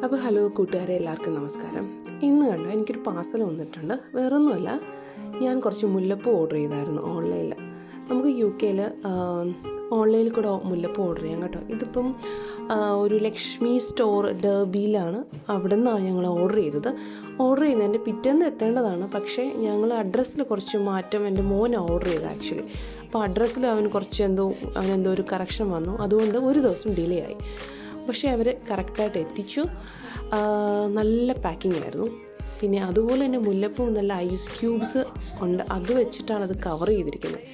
അപ്പോൾ ഹലോ കൂട്ടുകാരെ, എല്ലാവർക്കും നമസ്കാരം. ഇന്ന് കണ്ട എനിക്കൊരു പാർസൽ വന്നിട്ടുണ്ട്. വേറൊന്നുമല്ല, ഞാൻ കുറച്ച് മുല്ലപ്പൂ ഓർഡർ ചെയ്തായിരുന്നു ഓൺലൈനിൽ. നമുക്ക് UK ഓൺലൈനിൽ കൂടെ മുല്ലപ്പൂ ഓർഡർ ചെയ്യാം കേട്ടോ. ഇതിപ്പം ഒരു ലക്ഷ്മി സ്റ്റോർ ഡർബിയിലാണ്, അവിടെ നിന്നാണ് ഞങ്ങൾ ഓർഡർ ചെയ്തത്. ഓർഡർ ചെയ്യുന്നതിൻ്റെ പിറ്റേന്ന് എത്തേണ്ടതാണ്, പക്ഷേ ഞങ്ങൾ അഡ്രസ്സിൽ കുറച്ച് മാറ്റം, എൻ്റെ മോനാണ് ഓർഡർ ചെയ്തത് ആക്ച്വലി. അപ്പോൾ അഡ്രസ്സിൽ അവനെന്തോ ഒരു കറക്ഷൻ വന്നു, അതുകൊണ്ട് ഒരു ദിവസം ഡിലേ ആയി. പക്ഷേ അവർ കറക്റ്റായിട്ട് എത്തിച്ചു. നല്ല പാക്കിംഗ് ആയിരുന്നു. പിന്നെ അതുപോലെ തന്നെ മുല്ലപ്പൂ നല്ല ഐസ് ക്യൂബ്സ് ഉണ്ട്, അത് വെച്ചിട്ടാണ് അത് കവർ ചെയ്തിരിക്കുന്നത്.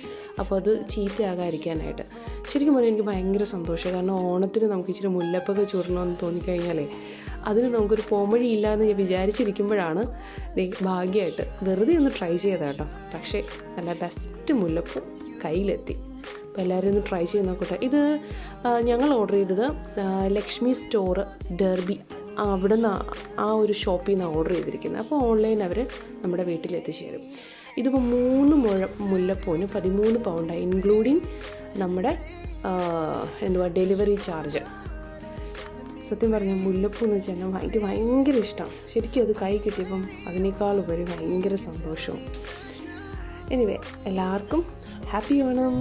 അപ്പോൾ അത് ചീത്തയാകാതിരിക്കാനായിട്ട് ശരിക്കും പറഞ്ഞാൽ എനിക്ക് ഭയങ്കര സന്തോഷം. കാരണം ഓണത്തിന് നമുക്ക് ഇച്ചിരി മുല്ലപ്പൊക്കെ ചൂടണമെന്ന് തോന്നിക്കഴിഞ്ഞാലേ അതിന് നമുക്കൊരു പോംവഴിയില്ല എന്ന് ഞാൻ വിചാരിച്ചിരിക്കുമ്പോഴാണ് ഭാഗ്യമായിട്ട് വെറുതെ ഒന്ന് ട്രൈ ചെയ്തത് കേട്ടോ. പക്ഷേ നല്ല ബെസ്റ്റ് മുല്ലപ്പൂ കയ്യിലെത്തി. അപ്പോൾ എല്ലാവരും ഒന്ന് ട്രൈ ചെയ്ത് നോക്കട്ടെ. ഇത് ഞങ്ങൾ ഓർഡർ ചെയ്തത് ലക്ഷ്മി സ്റ്റോർ ഡർബി, അവിടെ നിന്ന് ആ ഒരു ഷോപ്പിൽ നിന്നാണ് ഓർഡർ ചെയ്തിരിക്കുന്നത്. അപ്പോൾ ഓൺലൈൻ അവർ നമ്മുടെ വീട്ടിലെത്തിച്ചേരും. ഇതിപ്പോൾ 3 മുഴം മുല്ലപ്പൂവിന് 13 പൗണ്ടായി, ഇൻക്ലൂഡിങ് നമ്മുടെ ഡെലിവറി ചാർജ്. സത്യം പറഞ്ഞാൽ മുല്ലപ്പൂ എന്ന് വെച്ചാൽ എനിക്ക് ഭയങ്കര ഇഷ്ടമാണ്. ശരിക്കും അത് കൈ കിട്ടിയപ്പം അതിനേക്കാളുപരി ഭയങ്കര സന്തോഷവും. എനിവേ, എല്ലാവർക്കും ഹാപ്പി ഓണം.